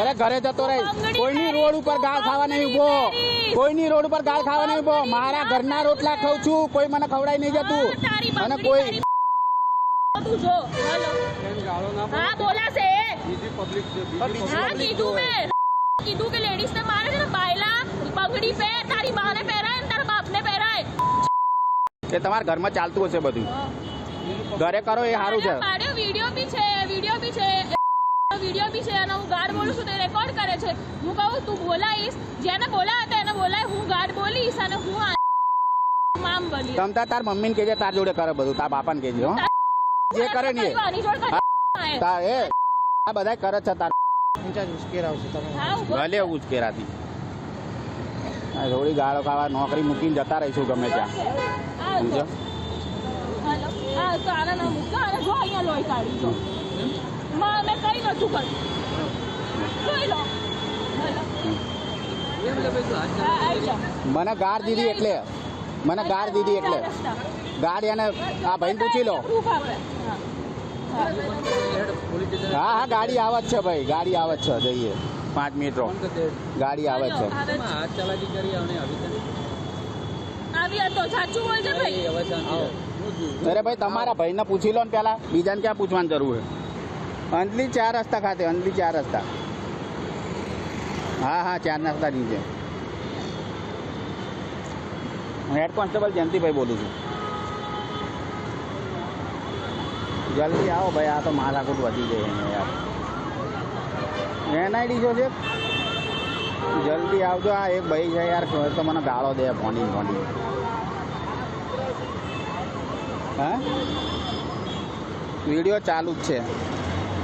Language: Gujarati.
અરે ઘરે જતો રહી. કોઈની રોડ ઉપર ગાળ ખાવા નહીં ઉભો. કોઈની રોડ ઉપર ગાળ ખાવા નહીં ઉભો. મારા ઘરના રોટલા ખાઉં છું. કોઈ મને ખવડાવી નહીં જતું. અને કોઈ હા બોલાશે. હા કીધું મેં કીધું કે લેડીઝ ને મારે છે ને બાયલા બંગડી પહેર. તારી માને પહેરાય ને તારા બાપને પહેરાય. એ તમારા ઘરમાં ચાલતું હશે બધું. ઘરે કરો એ સારું છે. વિડીયો બી છે અને હું ગાર્ડ બોલું છું તે રેકોર્ડ કરે છે. હું કહું તું બોલાઈશ જેને બોલાય હતા એને બોલાય. હું ગાર્ડ બોલીશ અને હું મામ બોલી. તમતા તાર મમ્મીને કહેજે તાર જોડે કરે બધું. તાર બાપાને કહેજે હો જે કરે ને તાર એ આ બધા કરે છે. તાર ભલે ઉચકેરાથી થોડી ગાળો ખાવા નોકરી મૂકીને જતા રહીશું ગમે ત્યાં. સમજો મને ગાળ દીધી એટલે ગાડ એને આ ભાઈને પૂછી લો. હા હા ગાડી આવે જ છે ભાઈ. ગાડી આવે જ છે. જઈએ 5 મિનિટ રહો. ગાડી આવે જ છે. અરે ભાઈ તમારા ભાઈને પૂછી લો ને પેલા. બીજાને ક્યાં પૂછવાની જરૂર છે. અંજલી 4 રસ્તા ખાતે. અંજલી 4 રસ્તા. હા હા 4 રસ્તા જીજે. હું હેડ કોન્સ્ટેબલ જયંતિભાઈ બોલું છું. જલ્દી આવો ભાઈ. આ તો માથાકૂટ વધી જાય એને યાર. NID જો છે. જલ્દી આવજો. આ એક ભાઈ છે યાર તો મને ગાળો દે ફોની. હા વિડીયો ચાલુ જ છે.